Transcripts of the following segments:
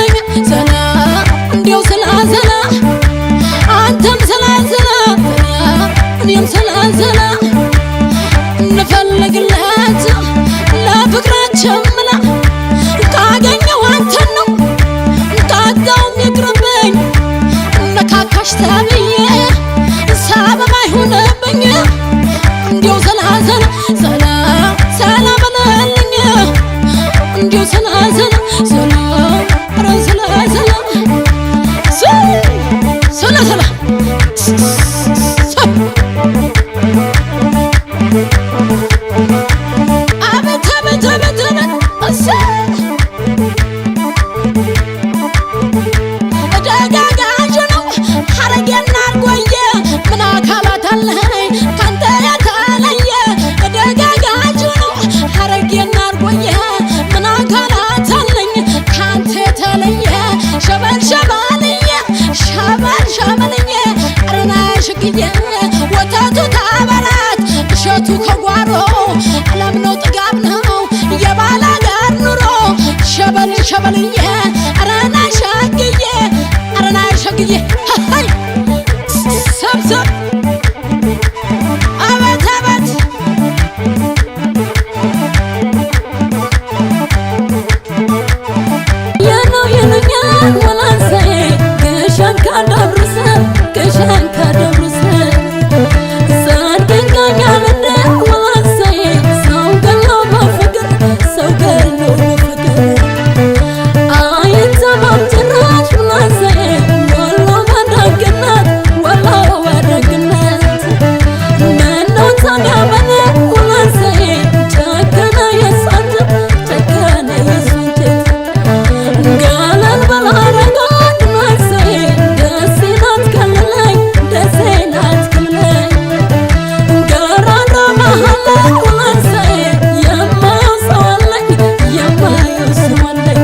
በለኝ ዘና እንዲያው ስላዘና አንተም ስላዘና እኔም ስላዘና እንፈልግለት ለፍቅራችን ምላ ካገኘው አንተን ነው ካጣውም ይቅርብኝ ነካካሽ ተብዬ ሰበብ አይሆንብኝ እንዲያው ስላዘና ዘና ሰላ በለልኝ እንዲያው ስላዘና ዘና ኧረ ስላዘና ሰላ ሰላ አቤት አቤት አቤት ደጋጋዥ ነው ሐረጌና አርጎዬ ምን አካላት አለኝ ካንተ የተለየ ደጋጋዥ ነው ሐረጌና አርጎዬ ምን አካላት አለኝ ካንተ የተለየ ሸበል ሸበልዬ ሸበል ሸበልዬ አረና ሽግዬ ወተቱ ታበላት እሸቱ ከጓሮ አለም ነው ጥጋብ ነው የባላገር ኑሮ ሸበል ሸበልዬ አረና ሸግዬ አረና ሸግዬ ሃይ ሰብሰብ አቤት አቤት የነው የነኛን ወላንሳዬ ግሸን ካደብርሰ ግሸን ካደብርሰ ሰርገኛኛል እንደ ወላንሳዬ ሰው ገሎ በፍቅር ሰው ገሎ በፍቅር አይተማም ጭራሽ ወላንሳዬ ወሎ በደግነት ወሎ በደግነት ምነው ታዲያ በኔ ወላንሳዬ ጨከነ የሳንጀ ጨከነ የሳንጀ ገለል በላረጋት ወላንሳዬ ደሴ ናት ከልለኝ ደሴ ናት ከልለኝ ገራራ መሀል ወላንሳዬ የማየው ሰው አለኝ የማየው ሰው አለኝ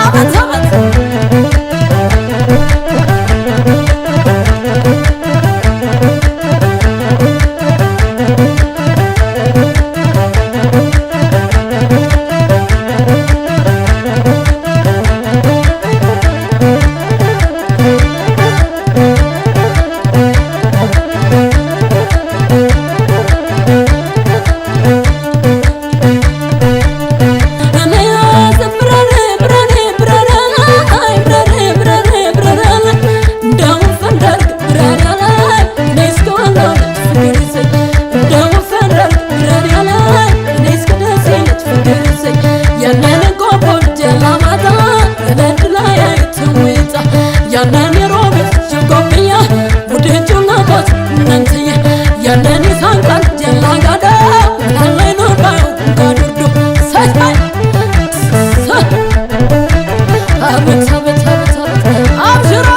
አቤት አቤት ያንን የሮቤት ጀጎብያ ውድጁ ናቦት እናንተዬ ያንን ይሳንቃል ጀላጋዳ ላይ ነው ባዩ ጋዱዱ ሰይ አቤት አቤት አቤት አብሽራ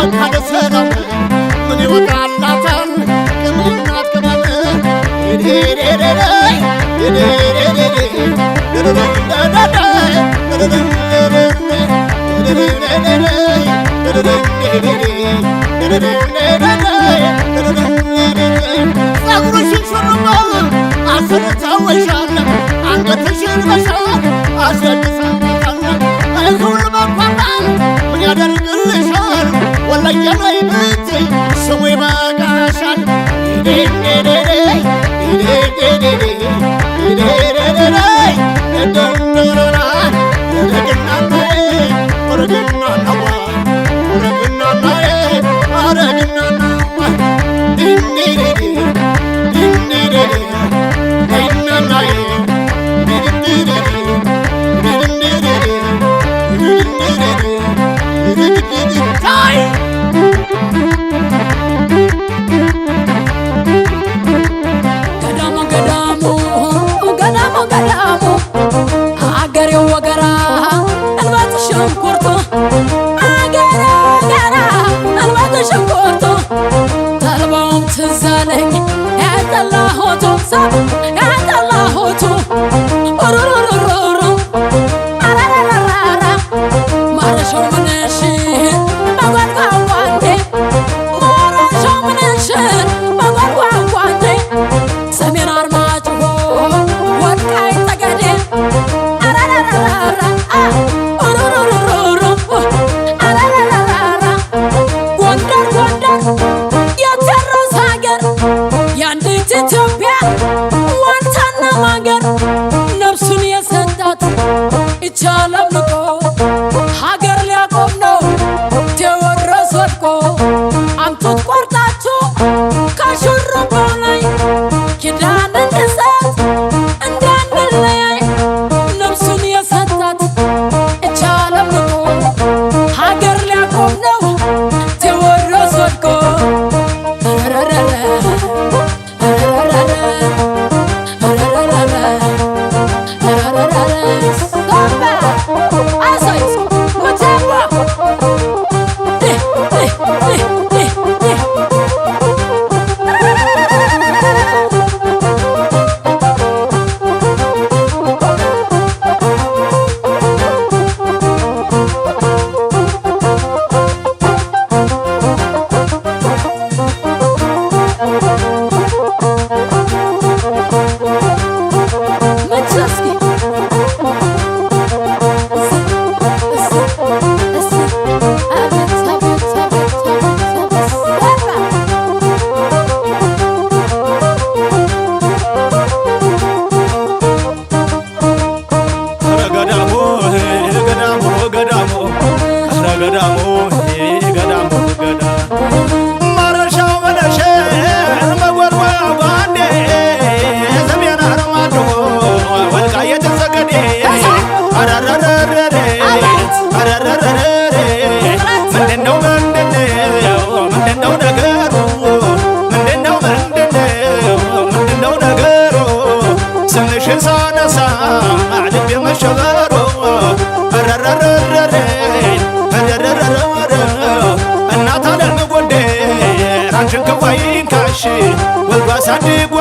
መካነ ሰላም ምን ይወጣላታል ቅመምናት ቅመም ጸጉርሽን ሹሩባ አሰርተውሻል አንገትሽን በሻል አስረግፈውሻል ሁሉ መኳታል ምን ያደርግልሻል ወላሂ ነይ ብትይ ስሙ ይበቃሻል አገሬው ወገራ እንባት ሽንኩርቱ አገሬ ወገራ እንባት ሽንኩርቱ ተልባውም ትዝ አለኝ ያጠላሁቱ ያጠላሁቱ ሩሩሩሩሩ አራራራራ ማረሻው ምንሽ በጓጓጓንቴ ማረሻው ምንሽ በጓጓጓንቴ ሰሜን አርማጭሆ ወልቃይት ጠገዴ ጎንደር ጎንደር የቴዎድሮስ ሀገር የአንዲት ኢትዮጵያ ዋልታና ማገር ነፍሱን የሰጣት ይቻለም ንቆ ሀገር ሊያቆም ነው ቴዎድሮስ ወድቆ አምጡት ቆርጣችሁ ከሹሩባው ላይ ኪዳን እንሰጥ እንዳንለያይ ነፍሱን የሰጣት ይቻለም ንቆ ሀገር ሊያቆም ነው ቴዎድሮስ ወድቆ እናት አለም ጎንደር አንቺን ክፉ አይንካሽ ወልዶ አሳድጎ